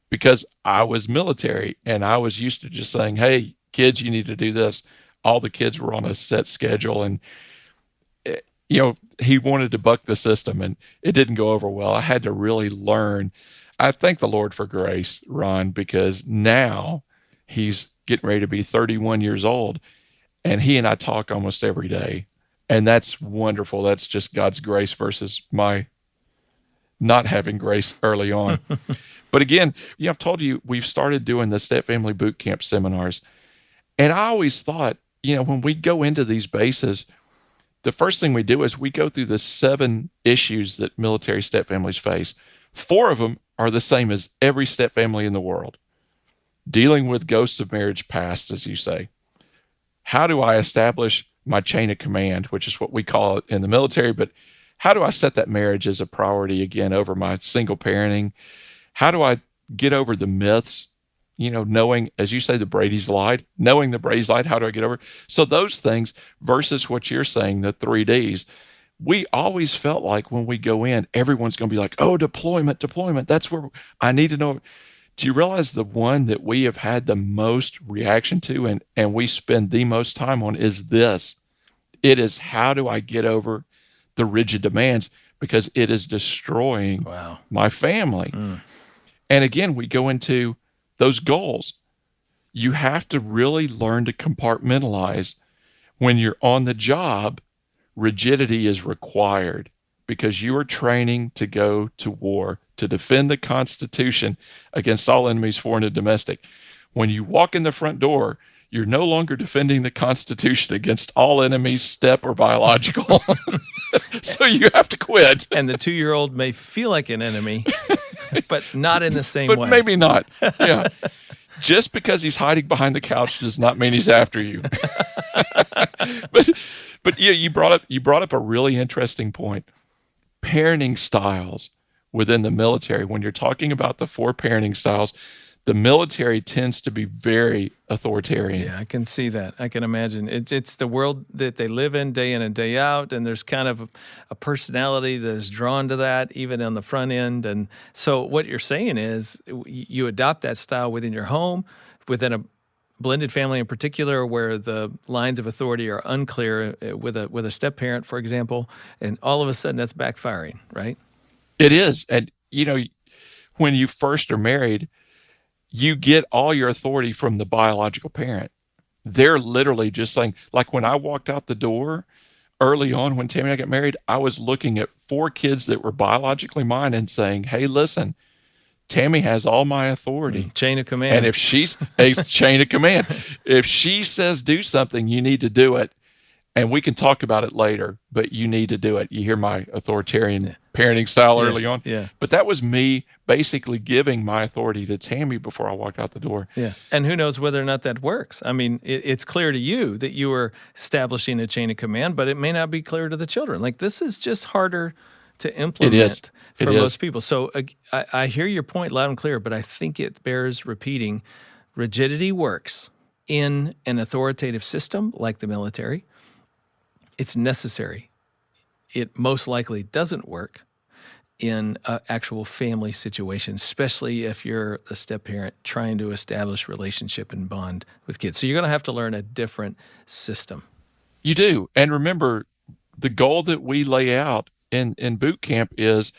because I was military and I was used to just saying, hey, kids, you need to do this. All the kids were on a set schedule, and he wanted to buck the system, and it didn't go over well. I had to really learn. I thank the Lord for grace, Ron, because now he's getting ready to be 31 years old, and he and I talk almost every day, and that's wonderful. That's just God's grace versus my not having grace early on. But again, I've told you, we've started doing the Stepfamily Boot Camp seminars, and I always thought, when we go into these bases, the first thing we do is we go through the 7 issues that military stepfamilies face. 4 of them are the same as every stepfamily in the world. Dealing with ghosts of marriage past, as you say. How do I establish my chain of command, which is what we call it in the military, but how do I set that marriage as a priority again over my single parenting? How do I get over the myths? Knowing, as you say, the Brady's lied, knowing the Brady's lied, how do I get over it? So those things versus what you're saying, the 3 Ds, we always felt like when we go in, everyone's going to be like, oh, deployment. That's where I need to know. Do you realize the one that we have had the most reaction to and we spend the most time on is this? It is, how do I get over the rigid demands? Because it is destroying my family. And again, we go into those goals. You have to really learn to compartmentalize. When you're on the job, rigidity is required because you are training to go to war, to defend the Constitution against all enemies, foreign and domestic. When you walk in the front door, you're no longer defending the Constitution against all enemies, step or biological. So you have to quit. And the 2-year-old may feel like an enemy, but not in the same way. But maybe not. Yeah. Just because he's hiding behind the couch does not mean he's after you. But you brought up a really interesting point. Parenting styles within the military. When you're talking about the 4 parenting styles, the military tends to be very authoritarian. Yeah, I can see that. I can imagine. It's the world that they live in day and out, and there's kind of a personality that is drawn to that, even on the front end. And so what you're saying is you adopt that style within your home, within a blended family in particular, where the lines of authority are unclear with a step-parent, for example, and all of a sudden that's backfiring, right? It is. And, when you first are married, you get all your authority from the biological parent. They're literally just saying, like when I walked out the door early on when Tammy and I got married, I was looking at 4 kids that were biologically mine and saying, hey, listen, Tammy has all my authority. Chain of command. And if she's a chain of command, if she says do something, you need to do it. And we can talk about it later, but you need to do it. You hear my authoritarian parenting style early on. Yeah. But that was me basically giving my authority to Tammy before I walked out the door. Yeah. And who knows whether or not that works. I mean, it's clear to you that you were establishing a chain of command, but it may not be clear to the children. Like, this is just harder to implement for most people. So I hear your point loud and clear, but I think it bears repeating Rigidity works in an authoritative system like the military. It's necessary. It most likely doesn't work in an actual family situation, especially if you're a step-parent trying to establish relationship and bond with kids. So you're going to have to learn a different system. You do. And remember, the goal that we lay out in boot camp is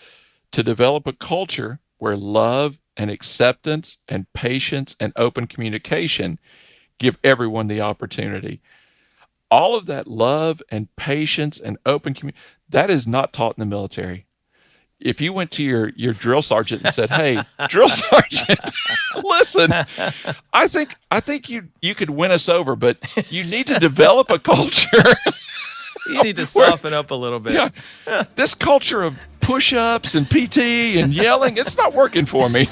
to develop a culture where love and acceptance and patience and open communication give everyone the opportunity. All of that love and patience and open communication, that is not taught in the military. If you went to your drill sergeant and said, "Hey, drill sergeant, listen, I think you could win us over, but you need to develop a culture." You need to soften up a little bit. Yeah, this culture of push-ups and PT and yelling, it's not working for me.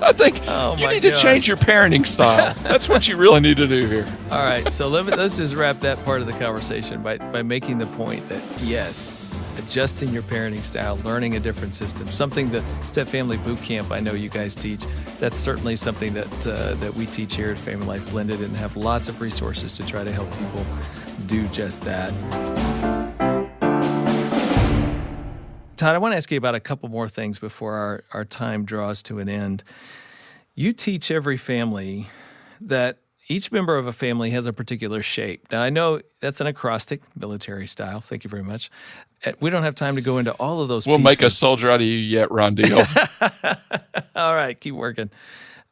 I think you need to change your parenting style. That's what you really need to do here. All right, so let's just wrap that part of the conversation by making the point that, yes, adjusting your parenting style, learning a different system, something that Step Family Boot Camp I know you guys teach. That's certainly something that we teach here at FamilyLife Blended, and have lots of resources to try to help people do just that. Todd, I want to ask you about a couple more things before our time draws to an end. You teach every family that each member of a family has a particular shape. Now, I know that's an acrostic, military style. Thank you very much. We don't have time to go into all of those We'll pieces. make a soldier out of you yet, Rondell. All right, keep working.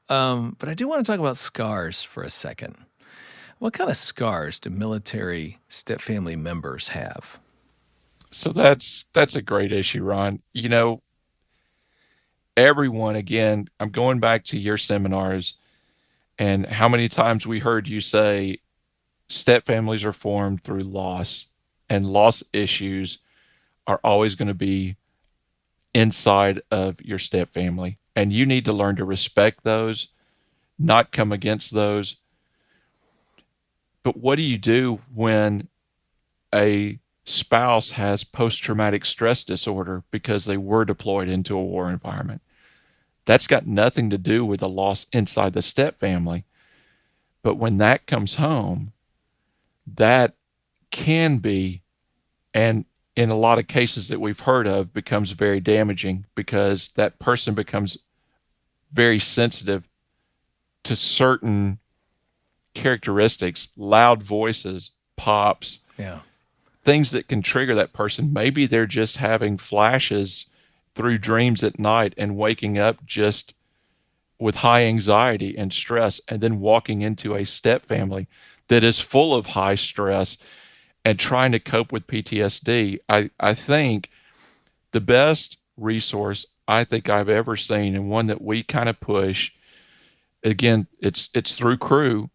But I do want to talk about scars for a second. What kind of scars do military step family members have? So that's a great issue, Ron. You know, everyone, again, I'm going back to your seminars and how many times we heard you say step families are formed through loss, and loss issues are always going to be inside of your step family. And you need to learn to respect those, not come against those. But what do you do when a spouse has post-traumatic stress disorder because they were deployed into a war environment? That's got nothing to do with the loss inside the step family. But when that comes home, that can be, and in a lot of cases that we've heard of, becomes very damaging, because that person becomes very sensitive to certain characteristics, loud voices, pops, things that can trigger that person. Maybe they're just having flashes through dreams at night and waking up just with high anxiety and stress, and then walking into a step family that is full of high stress and trying to cope with PTSD. I think the best resource I think I've ever seen, and one that we kind of push, again, it's through Crew,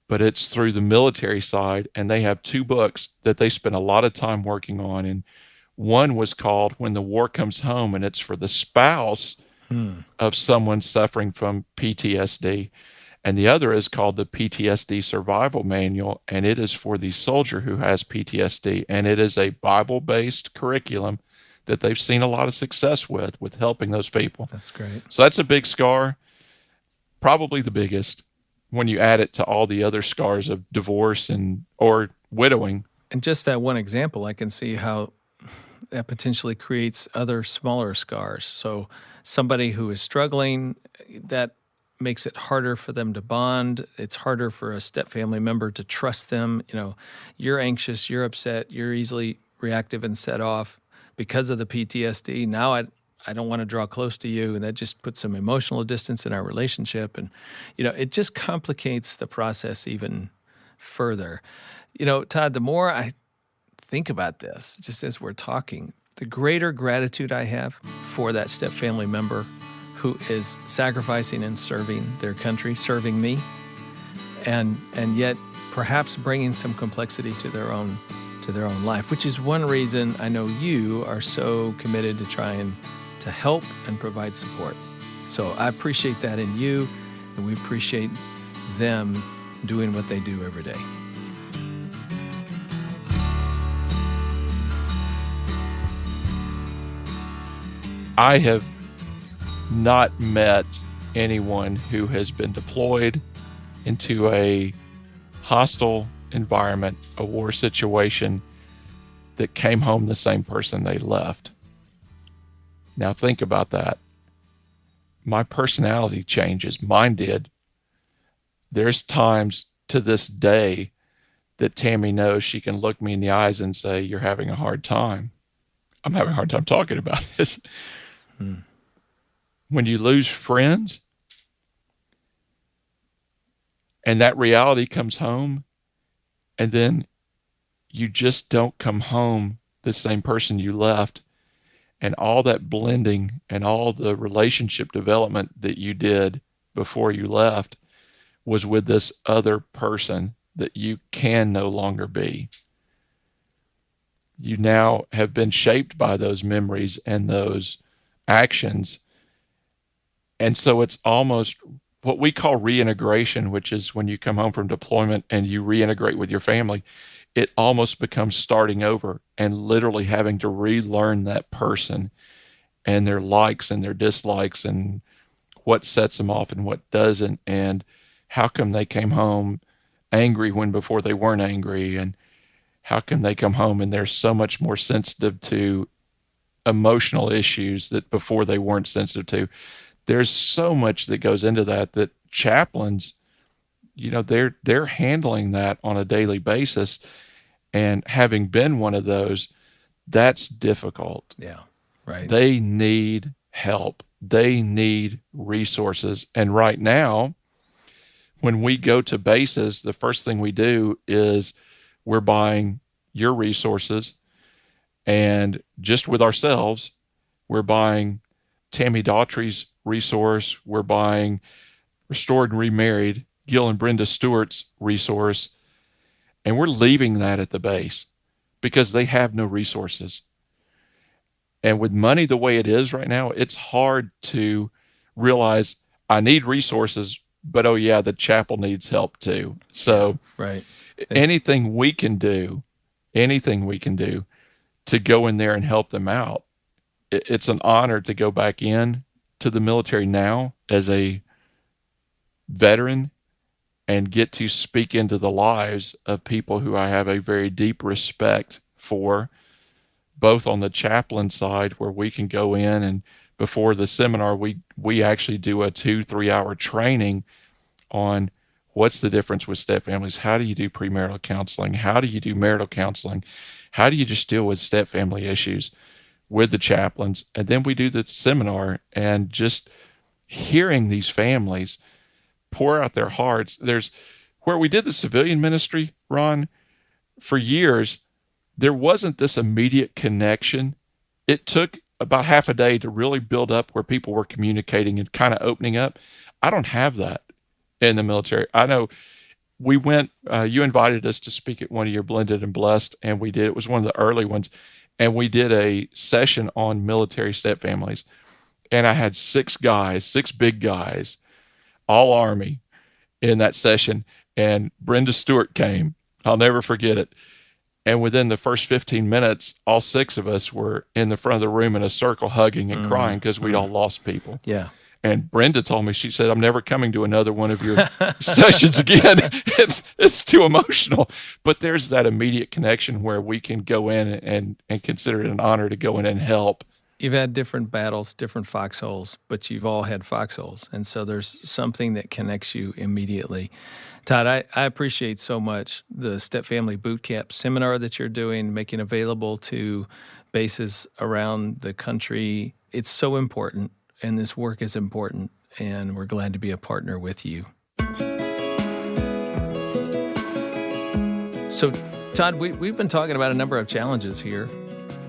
but it's through the military side, and they have 2 books that they spend a lot of time working on. And one was called When the War Comes Home, and it's for the spouse of someone suffering from PTSD. And the other is called the PTSD Survival Manual, and it is for the soldier who has PTSD. And it is a Bible-based curriculum that they've seen a lot of success with helping those people. That's great. So that's a big scar, probably the biggest, when you add it to all the other scars of divorce or widowing. And just that one example, I can see how that potentially creates other smaller scars. So somebody who is struggling, that makes it harder for them to bond. It's harder for a step family member to trust them. You know, you're anxious, you're upset, you're easily reactive and set off because of the PTSD. Now I don't want to draw close to you, and that just puts some emotional distance in our relationship. And, you know, it just complicates the process even further. You know, Todd, the more I think about this, just as we're talking, the greater gratitude I have for that step family member who is sacrificing and serving their country, serving me, and yet perhaps bringing some complexity to their own life, which is one reason I know you are so committed to trying to help and provide support. So I appreciate that in you, and we appreciate them doing what they do every day. I have not met anyone who has been deployed into a hostile environment, a war situation, that came home the same person they left. Now think about that. My personality changes. Mine did. There's times to this day that Tammy knows she can look me in the eyes and say, "You're having a hard time." I'm having a hard time talking about it. When you lose friends and that reality comes home, and then you just don't come home the same person you left, and all that blending and all the relationship development that you did before you left was with this other person that you can no longer be. You now have been shaped by those memories and those actions. And so it's almost what we call reintegration, which is when you come home from deployment and you reintegrate with your family. It almost becomes starting over and literally having to relearn that person and their likes and their dislikes and what sets them off and what doesn't, and how come they came home angry when before they weren't angry, and how come they come home and they're so much more sensitive to emotional issues that before they weren't sensitive to. There's so much that goes into that chaplains, they're handling that on a daily basis. And having been one of those, that's difficult. Yeah, right. They need help. They need resources. And right now, when we go to bases, the first thing we do is we're buying your resources, and just with ourselves, we're buying Tammy Daughtry's resource. We're buying Restored and Remarried, Gil and Brenda Stewart's resource, and we're leaving that at the base because they have no resources. And with money the way it is right now, it's hard to realize I need resources, but oh yeah, the chapel needs help too. So yeah, right. anything we can do to go in there and help them out. It's an honor to go back in to the military now as a veteran and get to speak into the lives of people who I have a very deep respect for, both on the chaplain side, where we can go in and before the seminar, we actually do a 2-3 hour training on what's the difference with step families. How do you do premarital counseling? How do you do marital counseling? How do you just deal with step family issues with the chaplains? And then we do the seminar, and just hearing these families pour out their hearts. There's where we did the civilian ministry, Ron, for years, there wasn't this immediate connection. It took about half a day to really build up where people were communicating and kind of opening up. I don't have that in the military. I know we went, you invited us to speak at one of your Blended and Blessed, and we did. It was one of the early ones, and we did a session on military step families. And I had 6 big guys, all Army, in that session. And Brenda Stewart came. I'll never forget it. And within the first 15 minutes, all 6 of us were in the front of the room in a circle hugging and crying because we'd all lost people. Yeah. And Brenda told me, she said, "I'm never coming to another one of your sessions again. It's too emotional." But there's that immediate connection where we can go in and consider it an honor to go in and help. You've had different battles, different foxholes, but you've all had foxholes. And so there's something that connects you immediately. Todd, I appreciate so much the Step Family Boot Camp seminar that you're doing, making available to bases around the country. It's so important, and this work is important, and we're glad to be a partner with you. So, Todd, we've been talking about a number of challenges here,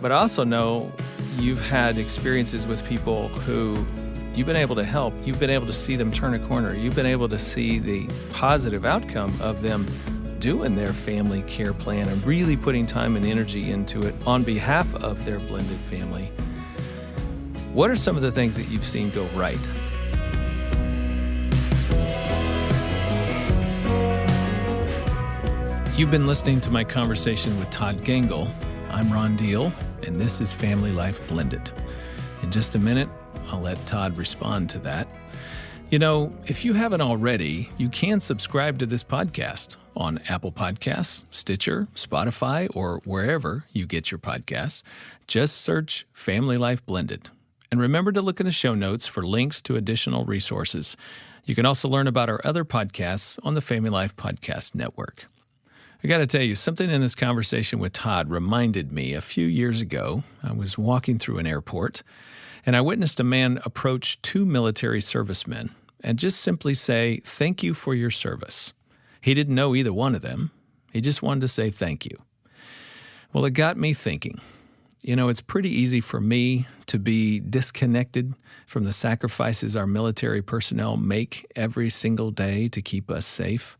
but I also know you've had experiences with people who you've been able to help. You've been able to see them turn a corner. You've been able to see the positive outcome of them doing their family care plan and really putting time and energy into it on behalf of their blended family. What are some of the things that you've seen go right? You've been listening to my conversation with Todd Gangl. I'm Ron Deal, and this is Family Life Blended. In just a minute, I'll let Todd respond to that. You know, if you haven't already, you can subscribe to this podcast on Apple Podcasts, Stitcher, Spotify, or wherever you get your podcasts. Just search Family Life Blended. And remember to look in the show notes for links to additional resources. You can also learn about our other podcasts on the Family Life Podcast Network. I got to tell you, something in this conversation with Todd reminded me a few years ago. I was walking through an airport, and I witnessed a man approach two military servicemen and just simply say, "Thank you for your service." He didn't know either one of them. He just wanted to say thank you. Well, it got me thinking. You know, it's pretty easy for me to be disconnected from the sacrifices our military personnel make every single day to keep us safe.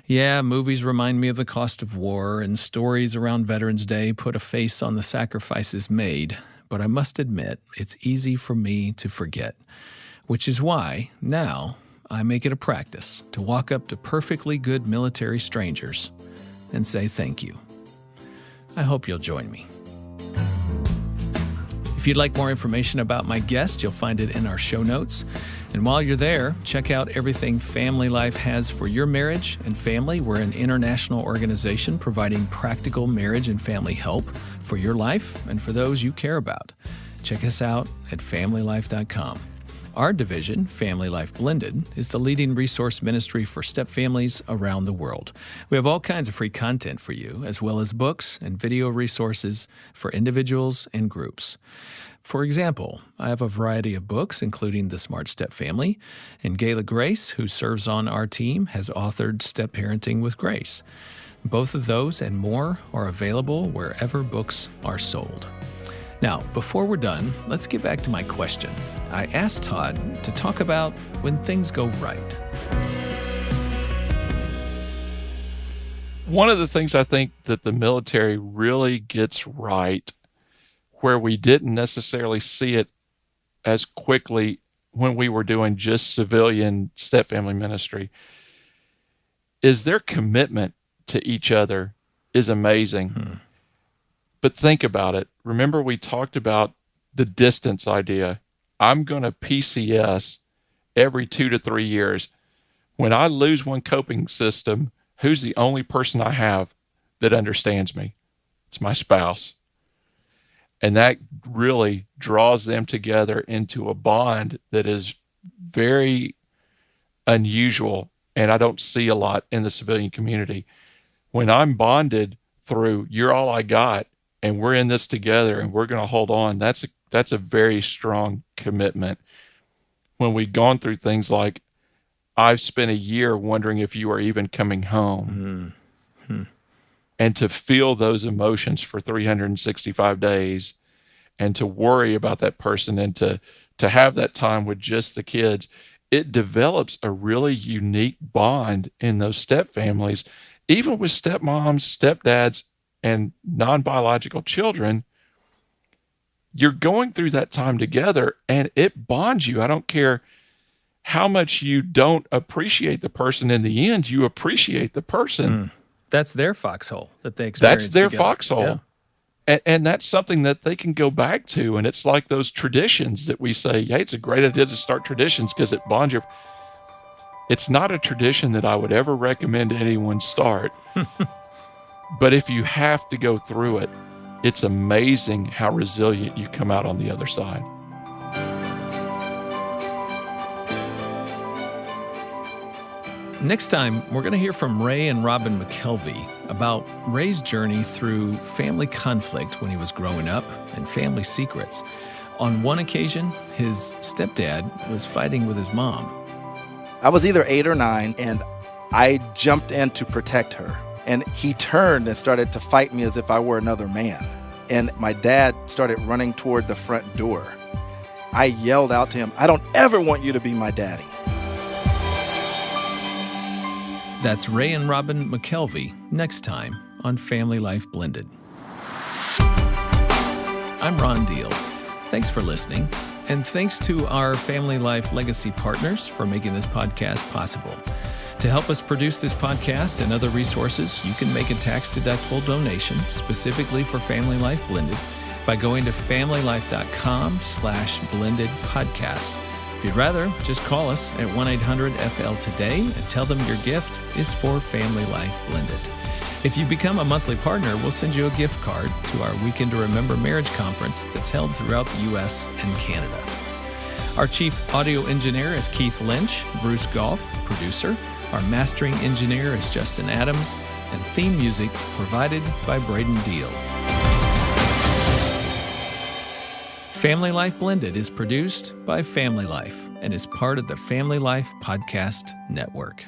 Yeah, movies remind me of the cost of war, and stories around Veterans Day put a face on the sacrifices made. But I must admit, it's easy for me to forget, which is why now I make it a practice to walk up to perfectly good military strangers and say thank you. I hope you'll join me. If you'd like more information about my guest, you'll find it in our show notes. And while you're there, check out everything Family Life has for your marriage and family. We're an international organization providing practical marriage and family help for your life and for those you care about. Check us out at FamilyLife.com. Our division, Family Life Blended, is the leading resource ministry for stepfamilies around the world. We have all kinds of free content for you, as well as books and video resources for individuals and groups. For example, I have a variety of books, including The Smart Step Family, and Gayla Grace, who serves on our team, has authored Step Parenting with Grace. Both of those and more are available wherever books are sold. Now, before we're done, let's get back to my question. I asked Todd to talk about when things go right. One of the things I think that the military really gets right, where we didn't necessarily see it as quickly when we were doing just civilian stepfamily ministry, is their commitment to each other is amazing. But think about it. Remember, we talked about the distance idea. I'm going to PCS every 2 to 3 years. When I lose one coping system, who's the only person I have that understands me? It's my spouse. And that really draws them together into a bond that is very unusual, and I don't see a lot in the civilian community. When I'm bonded through, you're all I got, and we're in this together, and we're going to hold on, that's a very strong commitment. When we've gone through things like, I've spent a year wondering if you are even coming home. And to feel those emotions for 365 days and to worry about that person and to have that time with just the kids, it develops a really unique bond in those step families, even with stepmoms, stepdads, and non-biological children. You're going through that time together and it bonds you. I don't care how much you don't appreciate the person. In the end, you appreciate the person. That's their foxhole that they experience. That's their together. foxhole. Yeah. And that's something that they can go back to. And it's like those traditions that we say, hey, it's a great idea to start traditions because it bonds you. It's not a tradition that I would ever recommend anyone start. But if you have to go through it, it's amazing how resilient you come out on the other side. Next time, we're going to hear from Ray and Robin McKelvey about Ray's journey through family conflict when he was growing up and family secrets. On one occasion, his stepdad was fighting with his mom. I was either 8 or 9, and I jumped in to protect her. And he turned and started to fight me as if I were another man. And my dad started running toward the front door. I yelled out to him, "I don't ever want you to be my daddy." That's Ray and Robin McKelvey next time on Family Life Blended. I'm Ron Deal. Thanks for listening. And thanks to our Family Life Legacy partners for making this podcast possible. To help us produce this podcast and other resources, you can make a tax-deductible donation specifically for Family Life Blended by going to familylife.com/blended podcast If you'd rather, just call us at 1-800-FL today and tell them your gift is for Family Life Blended. If you become a monthly partner, we'll send you a gift card to our Weekend to Remember Marriage Conference that's held throughout the U.S. and Canada. Our chief audio engineer is Keith Lynch, Bruce Goff, producer. Our mastering engineer is Justin Adams, and theme music provided by Braden Deal. Family Life Blended is produced by Family Life and is part of the Family Life Podcast Network.